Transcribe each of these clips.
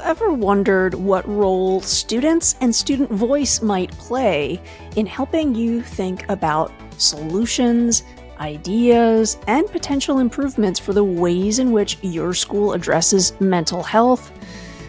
ever wondered what role students and student voice might play in helping you think about solutions, ideas, and potential improvements for the ways in which your school addresses mental health?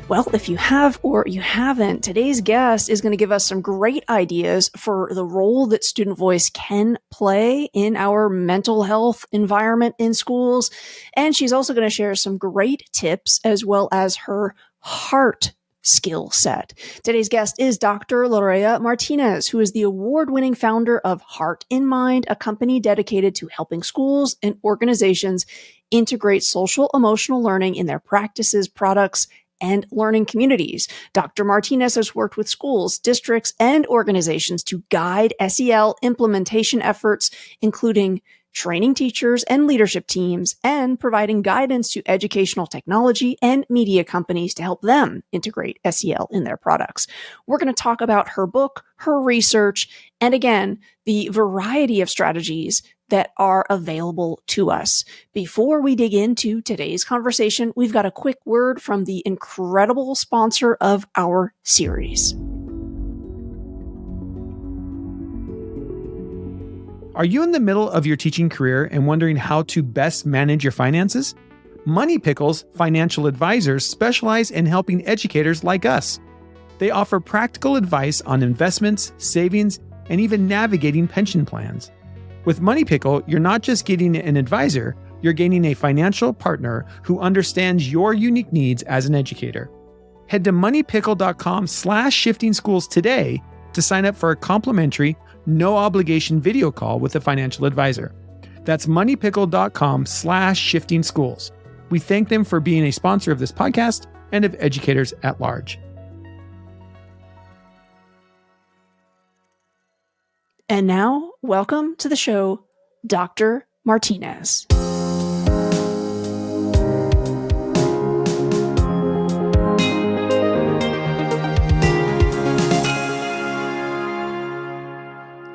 Well, if you have or you haven't, today's guest is going to give us some great ideas for the role that student voice can play in our mental health environment in schools. And she's also going to share some great tips as well as her heart skill set. Today's guest is Dr. Lorea Martínez, who is the award-winning founder of Heart in Mind, a company dedicated to helping schools and organizations integrate social emotional learning in their practices, products, and learning communities. Dr. Martinez has worked with schools, districts, and organizations to guide SEL implementation efforts, including training teachers and leadership teams, and providing guidance to educational technology and media companies to help them integrate SEL in their products. We're going to talk about her book, her research, and again, the variety of strategies that are available to us. Before we dig into today's conversation, we've got a quick word from the incredible sponsor of our series. Are you in the middle of your teaching career and wondering how to best manage your finances? Money Pickles financial advisors specialize in helping educators like us. They offer practical advice on investments, savings, and even navigating pension plans. With Money Pickle, you're not just getting an advisor, you're gaining a financial partner who understands your unique needs as an educator. Head to moneypickle.com/shiftingschools today to sign up for a complimentary, no obligation video call with a financial advisor. That's moneypickle.com/shiftingschools. We thank them for being a sponsor of this podcast and of educators at large. And now, welcome to the show, Dr. Martinez.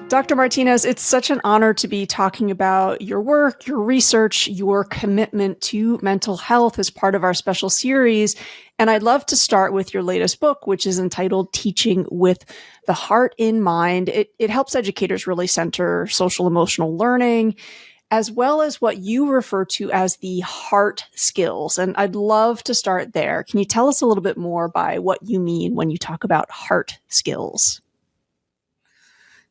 Dr. Martinez, it's such an honor to be talking about your work, your research, your commitment to mental health as part of our special series. And I'd love to start with your latest book, which is entitled Teaching with the Heart in Mind. It helps educators really center social emotional learning, as well as what you refer to as the heart skills. And I'd love to start there. Can you tell us a little bit more by what you mean when you talk about heart skills?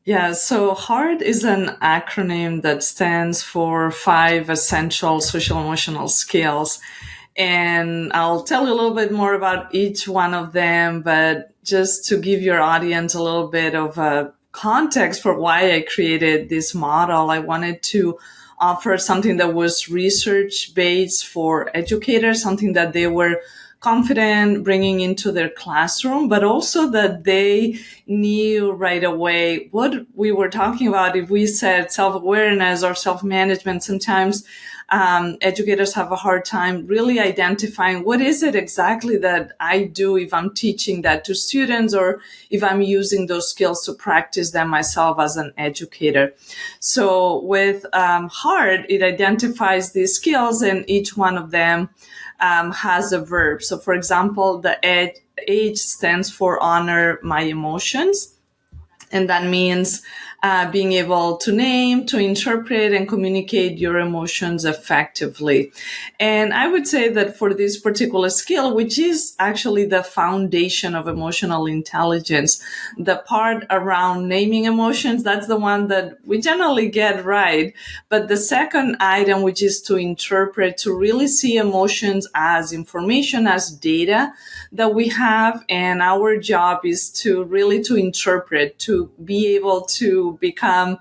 Yeah, so HEART is an acronym that stands for 5 essential social emotional skills. And I'll tell you a little bit more about each one of them, but just to give your audience a little bit of a context for why I created this model, I wanted to offer something that was research-based for educators, something that they were confident bringing into their classroom, but also that they knew right away what we were talking about. If we said self-awareness or self-management, sometimes educators have a hard time really identifying what is it exactly that I do if I'm teaching that to students or if I'm using those skills to practice them myself as an educator. So with HEART, it identifies these skills, and each one of them has a verb. So for example, the H stands for honor my emotions. And that means being able to name, to interpret, and communicate your emotions effectively. And I would say that for this particular skill, which is actually the foundation of emotional intelligence, the part around naming emotions, that's the one that we generally get right. But the second item, which is to interpret, to really see emotions as information, as data that we have. And our job is to really to interpret, to be able to become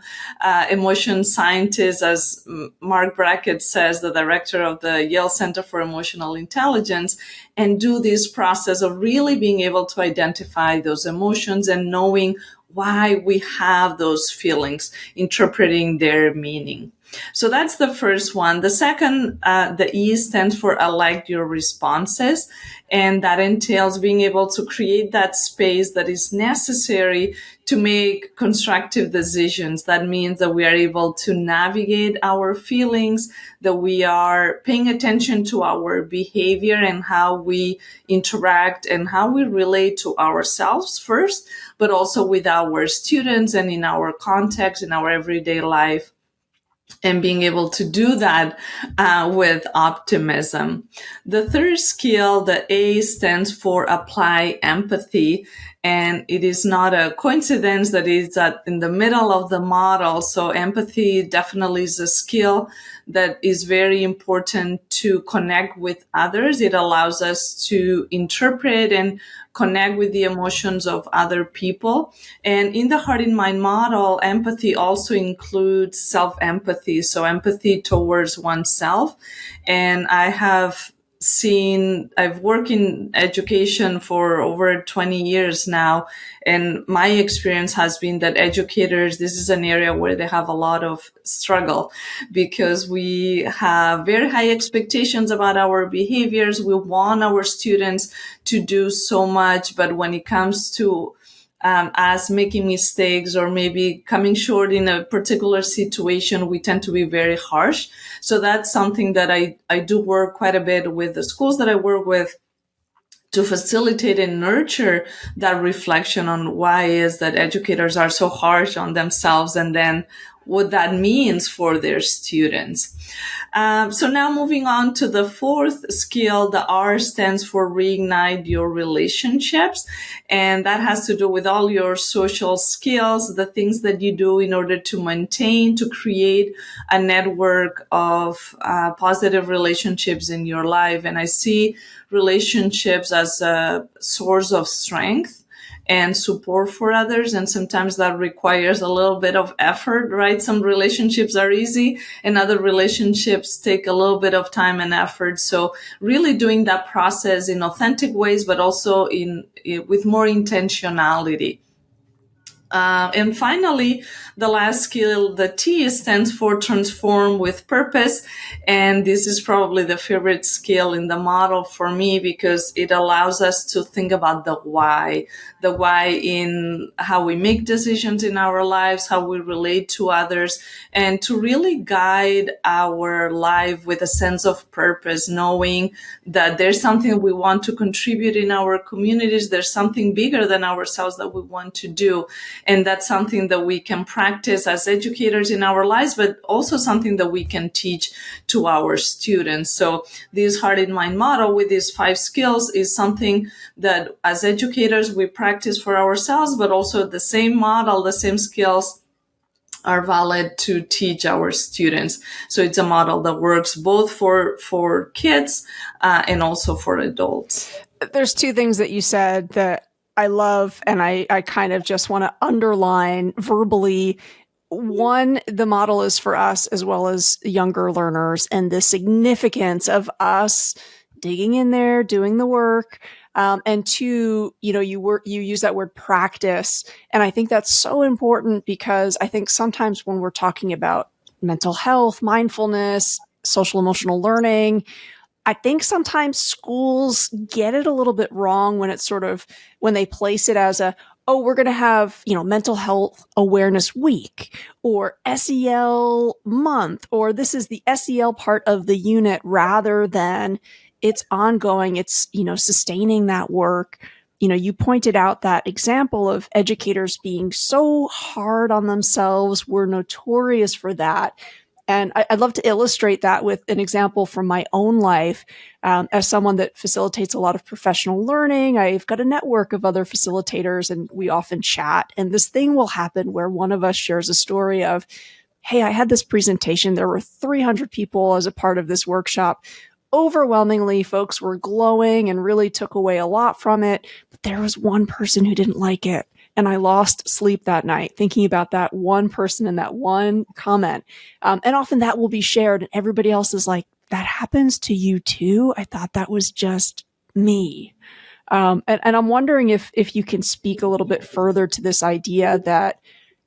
emotion scientists, as Mark Brackett says, the director of the Yale Center for Emotional Intelligence, and do this process of really being able to identify those emotions and knowing why we have those feelings, interpreting their meaning. So that's the first one. The second, the E stands for I like your responses. And that entails being able to create that space that is necessary to make constructive decisions. That means that we are able to navigate our feelings, that we are paying attention to our behavior and how we interact and how we relate to ourselves first, but also with our students and in our context, in our everyday life, and being able to do that with optimism. The third skill, the A, stands for apply empathy. And it is not a coincidence that it's in the middle of the model. So empathy definitely is a skill that is very important to connect with others. It allows us to interpret and connect with the emotions of other people. And in the Heart in Mind model, empathy also includes self-empathy, so empathy towards oneself. And I've worked in education for over 20 years now, and my experience has been that educators, this is an area where they have a lot of struggle because we have very high expectations about our behaviors. We want our students to do so much, but when it comes to us making mistakes or maybe coming short in a particular situation, we tend to be very harsh. So that's something that I do work quite a bit with the schools that I work with to facilitate and nurture that reflection on why is that educators are so harsh on themselves and then what that means for their students. So now moving on to the fourth skill, the R stands for reignite your relationships. And that has to do with all your social skills, the things that you do in order to maintain, to create a network of positive relationships in your life. And I see relationships as a source of strength and support for others. And sometimes that requires a little bit of effort, right? Some relationships are easy and other relationships take a little bit of time and effort. So really doing that process in authentic ways, but also with more intentionality. And finally, the last skill, the T, stands for transform with purpose. And this is probably the favorite skill in the model for me because it allows us to think about the why in how we make decisions in our lives, how we relate to others, and to really guide our life with a sense of purpose, knowing that there's something we want to contribute in our communities. There's something bigger than ourselves that we want to do. And that's something that we can practice as educators in our lives, but also something that we can teach to our students. So this Heart in Mind model with these 5 skills is something that as educators we practice for ourselves, but also the same model, the same skills are valid to teach our students. So it's a model that works both for kids and also for adults. There's 2 things that you said that I love, and I kind of just want to underline verbally. One, the model is for us as well as younger learners, and the significance of us digging in there, doing the work. And 2, you use that word practice. And I think that's so important because I think sometimes when we're talking about mental health, mindfulness, social emotional learning, I think sometimes schools get it a little bit wrong when it's when they place it as we're going to have, mental health awareness week or SEL month, or this is the SEL part of the unit rather than it's ongoing. It's, sustaining that work. You pointed out that example of educators being so hard on themselves. We're notorious for that. And I'd love to illustrate that with an example from my own life. As someone that facilitates a lot of professional learning, I've got a network of other facilitators and we often chat. And this thing will happen where one of us shares a story of, hey, I had this presentation. There were 300 people as a part of this workshop. Overwhelmingly, folks were glowing and really took away a lot from it. But there was one person who didn't like it. And I lost sleep that night thinking about that one person and that one comment. And often that will be shared and everybody else is like, that happens to you too? I thought that was just me. And I'm wondering if you can speak a little bit further to this idea that,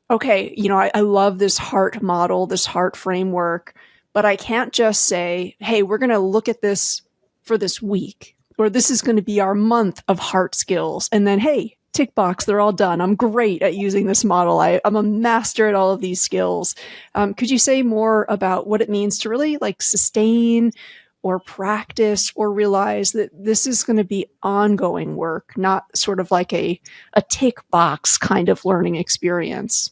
okay, I love this heart model, this heart framework, but I can't just say, hey, we're going to look at this for this week, or this is going to be our month of heart skills. And then, hey, tick box, they're all done. I'm great at using this model. I'm a master at all of these skills. Could you say more about what it means to really sustain or practice or realize that this is going to be ongoing work, not sort of like a tick box kind of learning experience?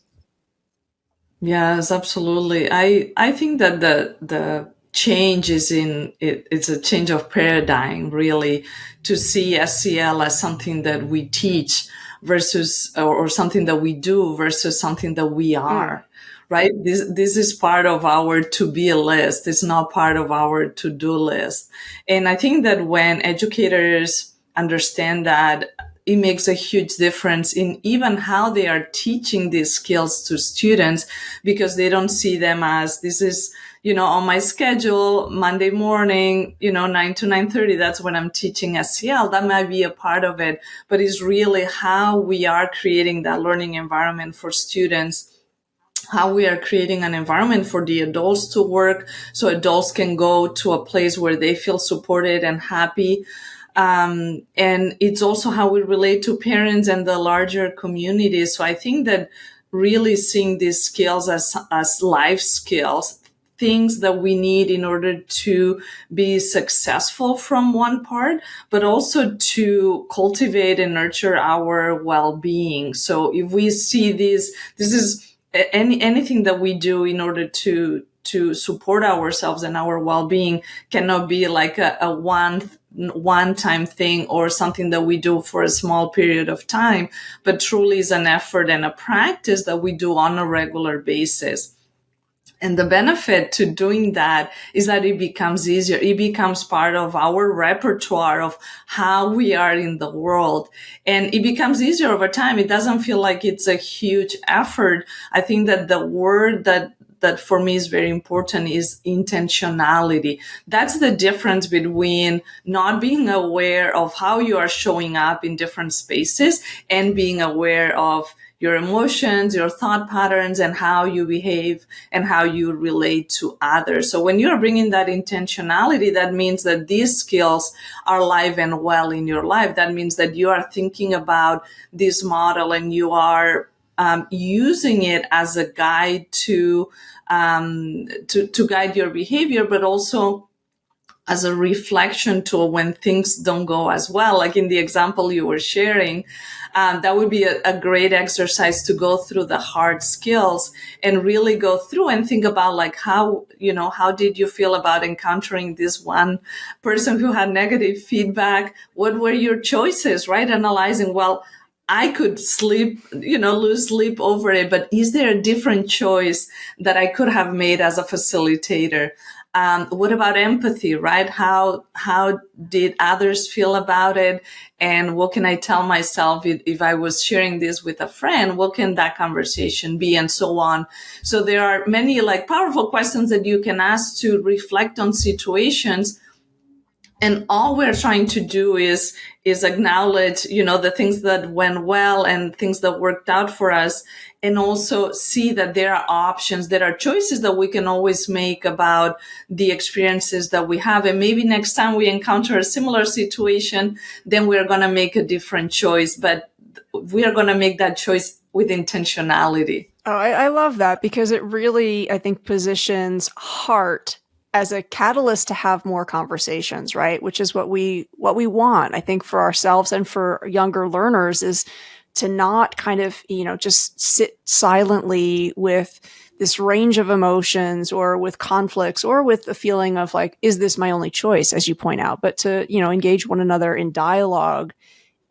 Yes, absolutely. I think that the change is it's a change of paradigm, really, to see SEL as something that we teach versus or something that we do versus something that we are. Right? This is part of our to be list. It's not part of our to do list. And I think that when educators understand that, it makes a huge difference in even how they are teaching these skills to students, because they don't see them as this is, on my schedule, Monday morning, 9 to 9:30, that's when I'm teaching SEL. That might be a part of it, but it's really how we are creating that learning environment for students, how we are creating an environment for the adults to work so adults can go to a place where they feel supported and happy. And it's also how we relate to parents and the larger community. So I think that really seeing these skills as life skills, things that we need in order to be successful from one part, but also to cultivate and nurture our well-being. So if we see this is anything that we do in order to support ourselves and our well-being cannot be like a one-time thing or something that we do for a small period of time, but truly is an effort and a practice that we do on a regular basis. And the benefit to doing that is that it becomes easier. It becomes part of our repertoire of how we are in the world. And it becomes easier over time. It doesn't feel like it's a huge effort. I think that the word that for me is very important is intentionality. That's the difference between not being aware of how you are showing up in different spaces and being aware of your emotions, your thought patterns, and how you behave and how you relate to others. So when you're bringing that intentionality, that means that these skills are alive and well in your life. That means that you are thinking about this model and you are using it as a guide to guide your behavior, but also as a reflection tool when things don't go as well. Like in the example you were sharing, that would be a great exercise to go through the hard skills and really go through and think about like how did you feel about encountering this one person who had negative feedback? What were your choices, right? Analyzing, well, I could lose sleep over it, but is there a different choice that I could have made as a facilitator? What about empathy, right? How did others feel about it? And what can I tell myself if I was sharing this with a friend? What can that conversation be? And so on. So there are many powerful questions that you can ask to reflect on situations. And all we're trying to do is acknowledge, the things that went well and things that worked out for us, and also see that there are options, there are choices that we can always make about the experiences that we have. And maybe next time we encounter a similar situation, then we're going to make a different choice, but we are going to make that choice with intentionality. Oh, I love that, because it really, I think, positions heart as a catalyst to have more conversations, right? Which is what we want, I think, for ourselves and for younger learners, is to not kind of, just sit silently with this range of emotions or with conflicts or with the feeling of like, is this my only choice, as you point out, but to, engage one another in dialogue.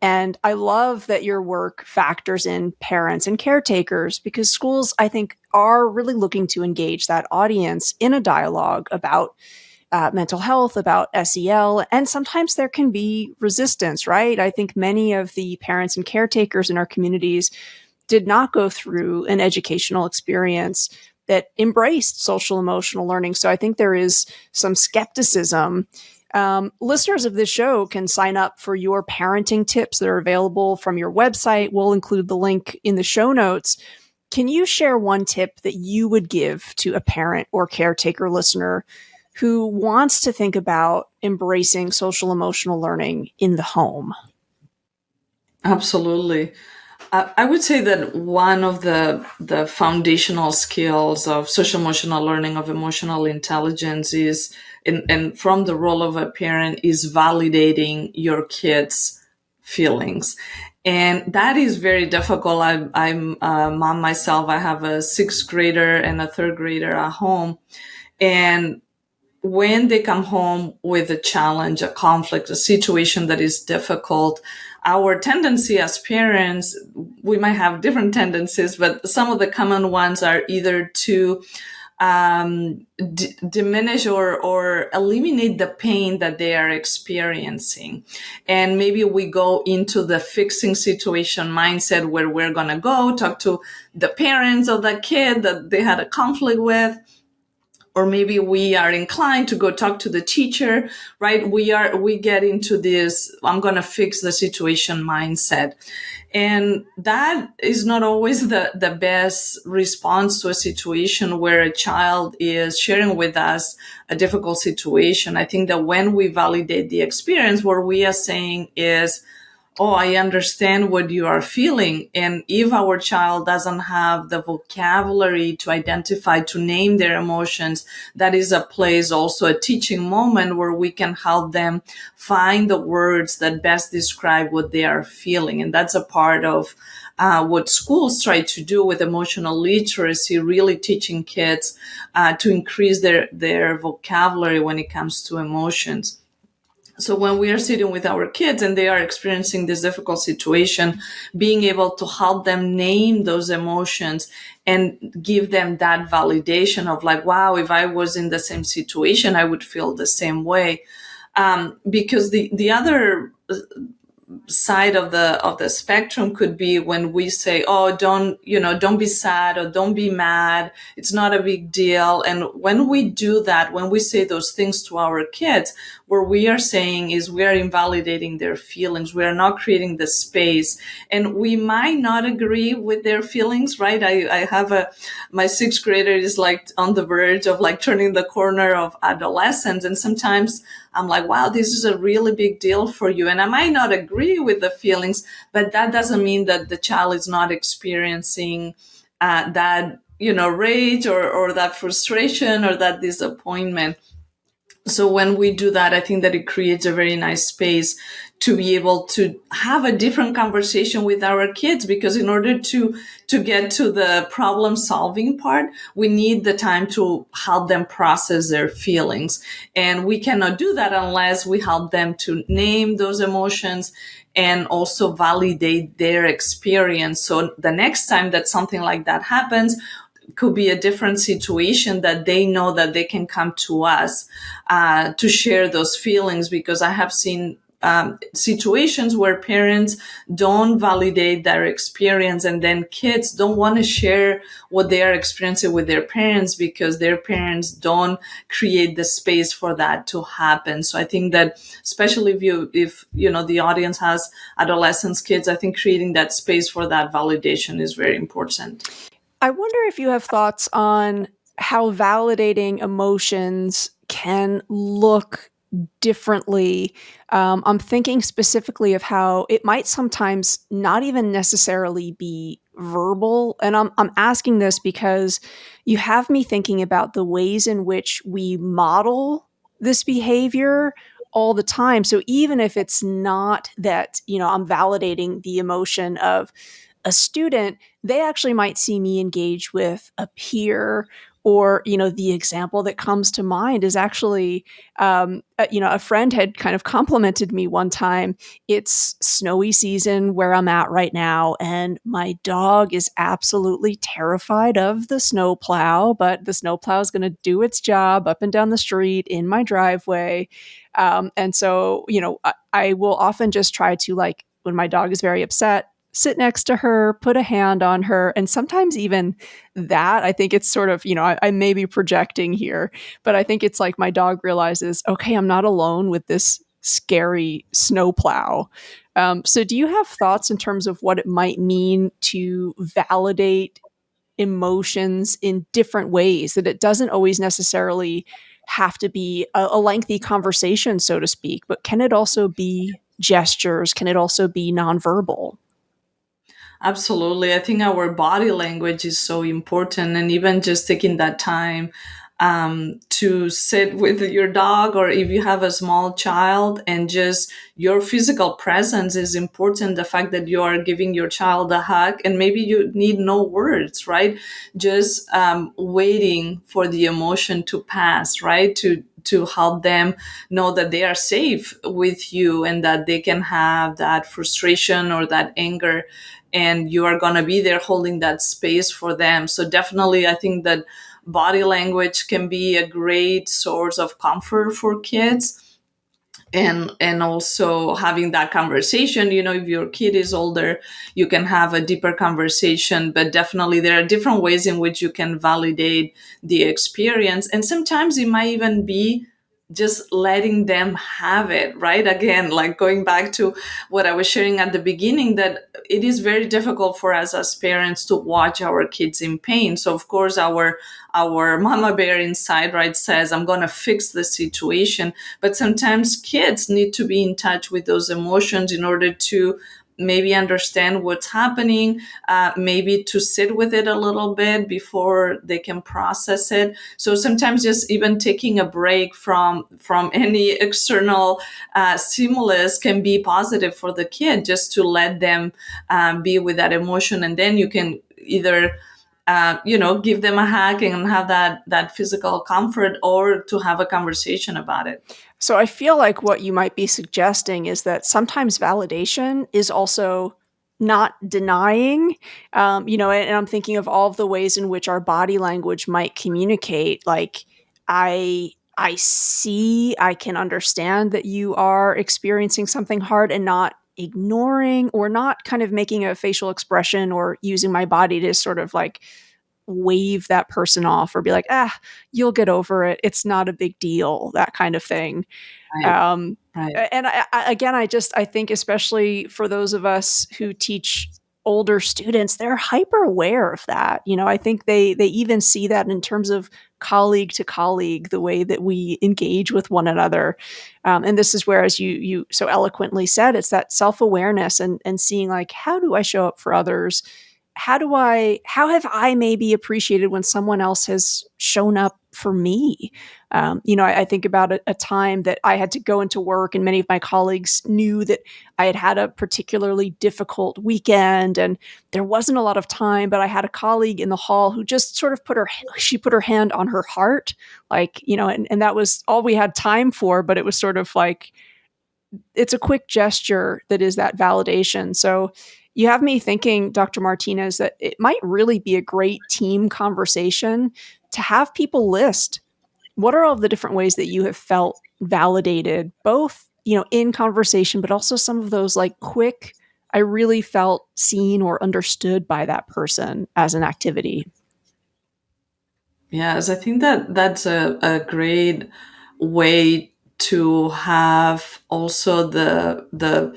And I love that your work factors in parents and caretakers, because schools, I think, are really looking to engage that audience in a dialogue about mental health, about SEL, and sometimes there can be resistance, right? I think many of the parents and caretakers in our communities did not go through an educational experience that embraced social emotional learning. So I think there is some skepticism Listeners of this show can sign up for your parenting tips that are available from your website. We'll include the link in the show notes. Can you share one tip that you would give to a parent or caretaker listener who wants to think about embracing social emotional learning in the home? Absolutely. I would say that one of the foundational skills of social emotional learning, of emotional intelligence, is, and from the role of a parent, is validating your kids' feelings. And that is very difficult. I'm a mom myself. I have a sixth grader and a third grader at home. And when they come home with a challenge, a conflict, a situation that is difficult, our tendency as parents, we might have different tendencies, but some of the common ones are either to diminish or eliminate the pain that they are experiencing. And maybe we go into the fixing situation mindset where we're going to go talk to the parents of the kid that they had a conflict with. Or maybe we are inclined to go talk to the teacher, right? We get into this, I'm going to fix the situation mindset. And that is not always the best response to a situation where a child is sharing with us a difficult situation. I think that when we validate the experience, what we are saying is, oh, I understand what you are feeling. And if our child doesn't have the vocabulary to identify, to name their emotions, that is a place, also a teaching moment where we can help them find the words that best describe what they are feeling. And that's a part of what schools try to do with emotional literacy, really teaching kids to increase their vocabulary when it comes to emotions. So when we are sitting with our kids and they are experiencing this difficult situation, being able to help them name those emotions and give them that validation of like, wow, if I was in the same situation, I would feel the same way. Because the other side of the spectrum could be when we say, oh, don't be sad or don't be mad, it's not a big deal. And when we do that, when we say those things to our kids, what we are saying is we are invalidating their feelings. We are not creating the space, and we might not agree with their feelings, right? I have my sixth grader is like on the verge of like turning the corner of adolescence, and sometimes I'm like, wow, this is a really big deal for you. And I might not agree with the feelings, but that doesn't mean that the child is not experiencing that, rage or that frustration or that disappointment. So when we do that, I think that it creates a very nice space to be able to have a different conversation with our kids, because in order to get to the problem solving part, we need the time to help them process their feelings. And we cannot do that unless we help them to name those emotions and also validate their experience. So the next time that something like that happens, could be a different situation, that they know that they can come to us to share those feelings. Because I have seen situations where parents don't validate their experience, and then kids don't want to share what they are experiencing with their parents because their parents don't create the space for that to happen. So I think that especially if the audience has adolescents, kids, I think creating that space for that validation is very important. I wonder if you have thoughts on how validating emotions can look differently. I'm thinking specifically of how it might sometimes not even necessarily be verbal. And I'm asking this because you have me thinking about the ways in which we model this behavior all the time. So even if it's not that, I'm validating the emotion of a student, they actually might see me engage with a peer. Or, the example that comes to mind is actually, a friend had kind of complimented me one time. It's snowy season where I'm at right now, and my dog is absolutely terrified of the snowplow, but the snowplow is going to do its job up and down the street in my driveway. And so, I will often just try to, like, when my dog is very upset, sit next to her, put a hand on her, and sometimes even that, I think it's sort of, I may be projecting here, but I think it's like my dog realizes, okay, I'm not alone with this scary snowplow. So, do you have thoughts in terms of what it might mean to validate emotions in different ways, that it doesn't always necessarily have to be a lengthy conversation, so to speak, but can it also be gestures? Can it also be nonverbal? Absolutely. I think our body language is so important. And even just taking that time to sit with your dog, or if you have a small child, and just your physical presence is important. The fact that you are giving your child a hug, and maybe you need no words, right? Just waiting for the emotion to pass, right? To help them know that they are safe with you, and that they can have that frustration or that anger, and you are going to be there holding that space for them. So definitely, I think that body language can be a great source of comfort for kids. And also having that conversation, if your kid is older, you can have a deeper conversation. But definitely there are different ways in which you can validate the experience, and sometimes it might even be just letting them have it, right? Again, like going back to what I was sharing at the beginning, that it is very difficult for us as parents to watch our kids in pain. So of course our mama bear inside, right, says, I'm going to fix the situation. But sometimes kids need to be in touch with those emotions in order to maybe understand what's happening, maybe to sit with it a little bit before they can process it. So sometimes just even taking a break from any external stimulus can be positive for the kid, just to let them be with that emotion. And then you can either give them a hug and have that physical comfort, or to have a conversation about it. So I feel like what you might be suggesting is that sometimes validation is also not denying, and I'm thinking of all of the ways in which our body language might communicate. Like, I see, I can understand that you are experiencing something hard, and not ignoring or not kind of making a facial expression or using my body to sort of like wave that person off or be like, you'll get over it. It's not a big deal, that kind of thing. Right. Um, Right. and again, I think, especially for those of us who teach older students, they're hyper aware of that. I think they even see that in terms of colleague to colleague, the way that we engage with one another. And this is where, as you so eloquently said, it's that self awareness and seeing, like, how do I show up for others? How have I maybe appreciated when someone else has shown up for me? I think about a time that I had to go into work, and many of my colleagues knew that I had had a particularly difficult weekend, and there wasn't a lot of time. But I had a colleague in the hall who just sort of put her hand on her heart, like, and that was all we had time for. But it was sort of like, it's a quick gesture that is that validation. So you have me thinking, Dr. Martinez, that it might really be a great team conversation to have people list what are all the different ways that you have felt validated, both, in conversation, but also some of those like quick, I really felt seen or understood by that person as an activity. Yes, I think that that's a great way to have also the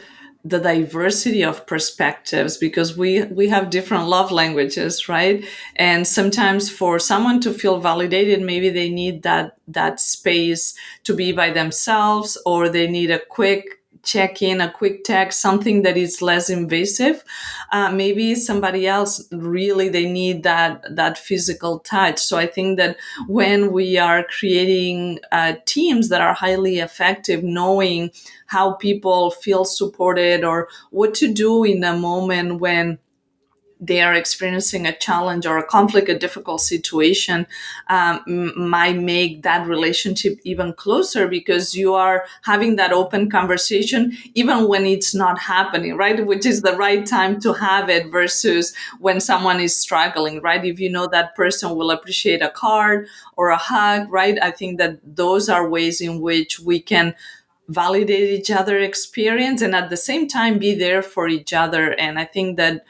diversity of perspectives, because we have different love languages, right? And sometimes for someone to feel validated, maybe they need that space to be by themselves, or they need a quick check in, a quick text, something that is less invasive. Maybe somebody else really, they need that physical touch. So I think that when we are creating teams that are highly effective, knowing how people feel supported, or what to do in a moment when they are experiencing a challenge or a conflict, a difficult situation, might make that relationship even closer, because you are having that open conversation even when it's not happening, right? Which is the right time to have it, versus when someone is struggling, right? If you know that person will appreciate a card or a hug, right? I think that those are ways in which we can validate each other experience, and at the same time be there for each other. And I think that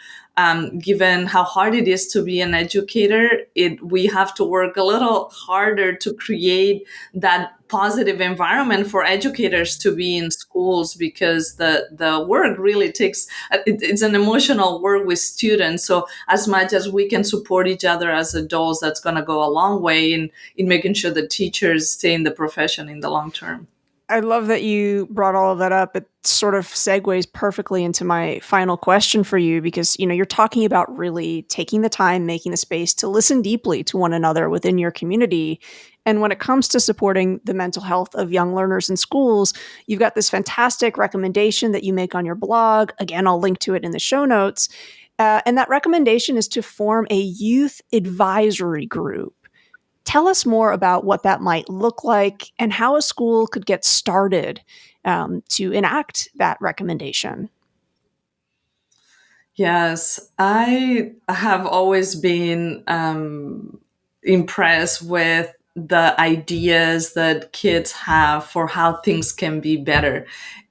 given how hard it is to be an educator, we have to work a little harder to create that positive environment for educators to be in schools, because the work really takes it's an emotional work with students. So as much as we can support each other as adults, that's going to go a long way in making sure that teachers stay in the profession in the long term. I love that you brought all of that up. It sort of segues perfectly into my final question for you because, you're talking about really taking the time, making the space to listen deeply to one another within your community. And when it comes to supporting the mental health of young learners in schools, you've got this fantastic recommendation that you make on your blog. Again, I'll link to it in the show notes. And that recommendation is to form a youth advisory group. Tell us more about what that might look like and how a school could get started to enact that recommendation. Yes, I have always been impressed with the ideas that kids have for how things can be better.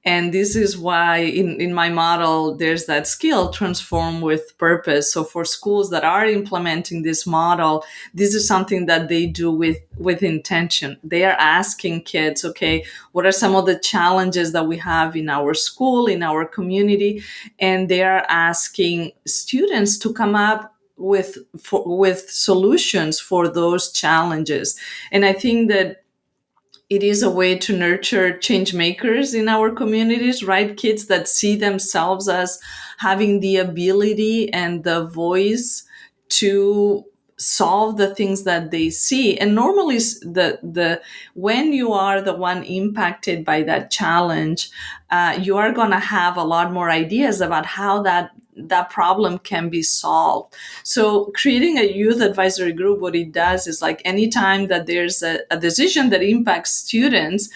And this is why in my model, there's that skill, transform with purpose. So for schools that are implementing this model, this is something that they do with intention. They are asking kids, okay, what are some of the challenges that we have in our school, in our community? And they are asking students to come up with solutions for those challenges. And I think that it is a way to nurture change makers in our communities, right? Kids that see themselves as having the ability and the voice to solve the things that they see. And normally the when you are the one impacted by that challenge, you are going to have a lot more ideas about how that problem can be solved. So creating a youth advisory group, what it does is, like, anytime that there's a decision that impacts students,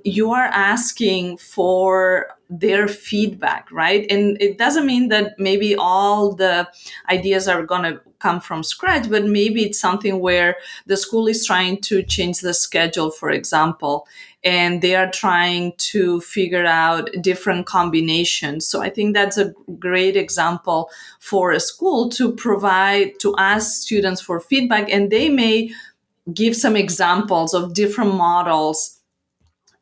you are asking for their feedback, right? And it doesn't mean that maybe all the ideas are going to come from scratch, but maybe it's something where the school is trying to change the schedule, for example, and they are trying to figure out different combinations. So I think that's a great example for a school to provide, to ask students for feedback, and they may give some examples of different models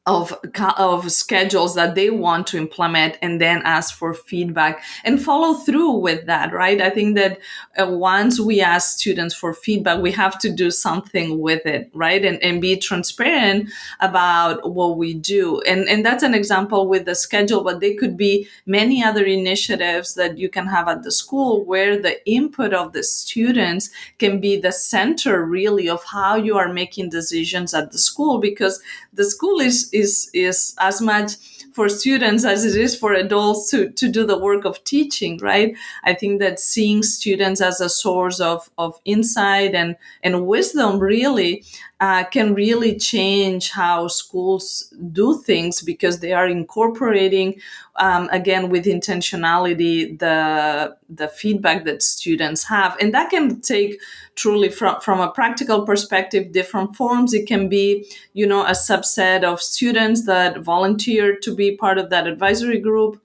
of schedules that they want to implement, and then ask for feedback and follow through with that, right? I think that once we ask students for feedback, we have to do something with it, right? And be transparent about what we do. And that's an example with the schedule, but they could be many other initiatives that you can have at the school where the input of the students can be the center, really, of how you are making decisions at the school, because the school is as much for students as it is for adults to do the work of teaching, right? I think that seeing students as a source of insight and wisdom really can really change how schools do things, because they are incorporating, again, with intentionality, the feedback that students have. And that can take, truly, from a practical perspective, different forms. It can be, a subset of students that volunteer to be part of that advisory group.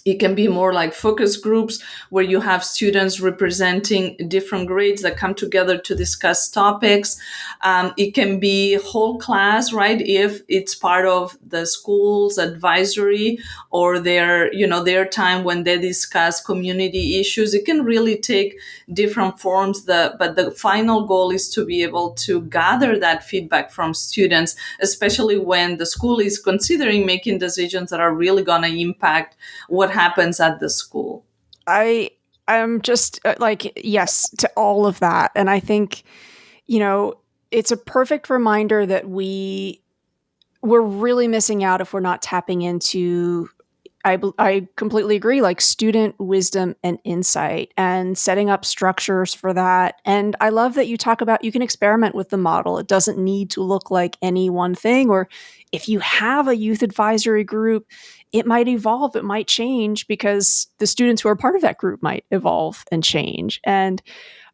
It can be more like focus groups where you have students representing different grades that come together to discuss topics. It can be whole class, right? If it's part of the school's advisory or their time when they discuss community issues. It can really take different forms. But the final goal is to be able to gather that feedback from students, especially when the school is considering making decisions that are really going to impact what happens at the school. I'm just like, yes to all of that. And I think, it's a perfect reminder that we're really missing out if we're not tapping into, I completely agree, like student wisdom and insight and setting up structures for that. And I love that you talk about you can experiment with the model. It doesn't need to look like any one thing. Or if you have a youth advisory group, it might evolve, it might change because the students who are part of that group might evolve and change. And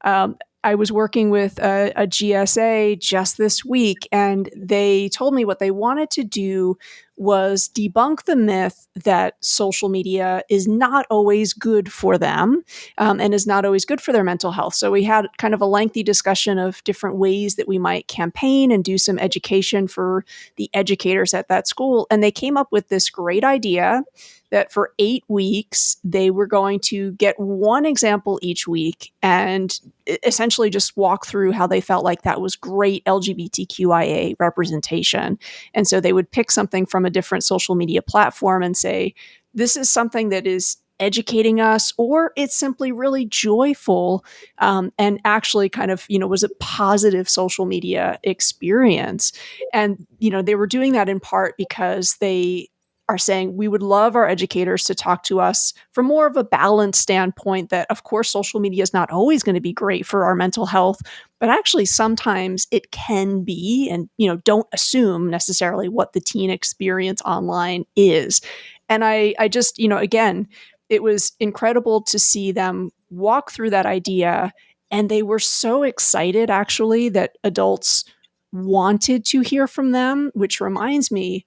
I was working with a GSA just this week, and they told me what they wanted to do was debunk the myth that social media is not always good for them, and is not always good for their mental health. So we had kind of a lengthy discussion of different ways that we might campaign and do some education for the educators at that school. And they came up with this great idea that for 8 weeks, they were going to get one example each week and essentially just walk through how they felt like that was great LGBTQIA representation. And so they would pick something from a different social media platform and say, this is something that is educating us, or it's simply really joyful, and actually kind of, was a positive social media experience. And, they were doing that in part because they are saying we would love our educators to talk to us from more of a balanced standpoint that, of course, social media is not always going to be great for our mental health, but actually sometimes it can be. And, don't assume necessarily what the teen experience online is. And I just, again, it was incredible to see them walk through that idea. And they were so excited, actually, that adults wanted to hear from them, which reminds me,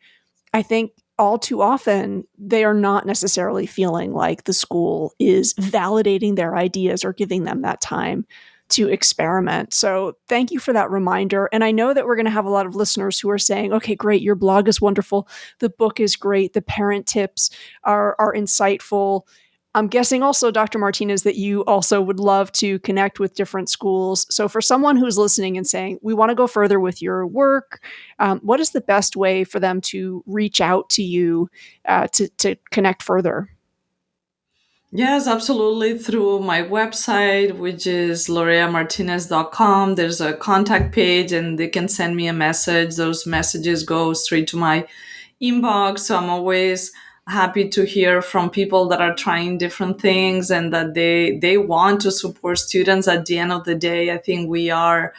I think all too often they are not necessarily feeling like the school is validating their ideas or giving them that time to experiment. So thank you for that reminder. And I know that we're going to have a lot of listeners who are saying, okay, great, your blog is wonderful. The book is great. The parent tips are insightful. I'm guessing also, Dr. Martinez, that you also would love to connect with different schools. So for someone who's listening and saying, we want to go further with your work, what is the best way for them to reach out to you to connect further? Yes, absolutely. Through my website, which is loreamartinez.com, there's a contact page and they can send me a message. Those messages go straight to my inbox. So I'm always happy to hear from people that are trying different things and that they want to support students. At the end of the day, I think we are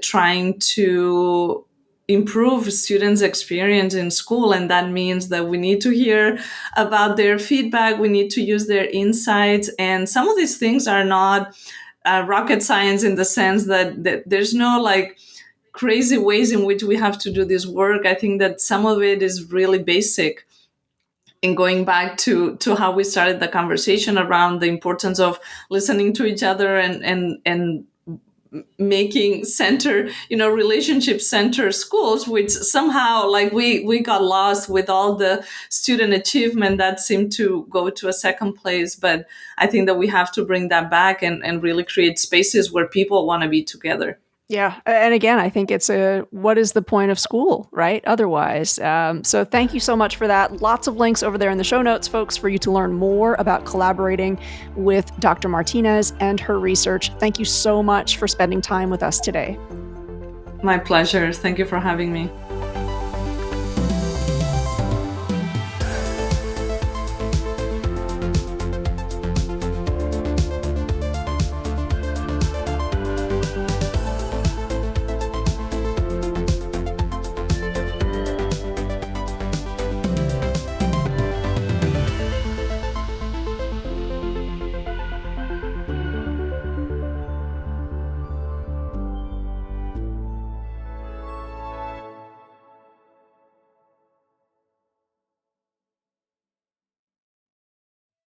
trying to improve students' experience in school. And that means that we need to hear about their feedback. We need to use their insights. And some of these things are not rocket science in the sense that there's no like crazy ways in which we have to do this work. I think that some of it is really basic. And going back to how we started the conversation around the importance of listening to each other and making center, relationship center schools, which somehow like we got lost with all the student achievement that seemed to go to a second place. But I think that we have to bring that back and really create spaces where people want to be together. Yeah. And again, I think it's what is the point of school, right? Otherwise. So thank you so much for that. Lots of links over there in the show notes, folks, for you to learn more about collaborating with Dr. Martinez and her research. Thank you so much for spending time with us today. My pleasure. Thank you for having me.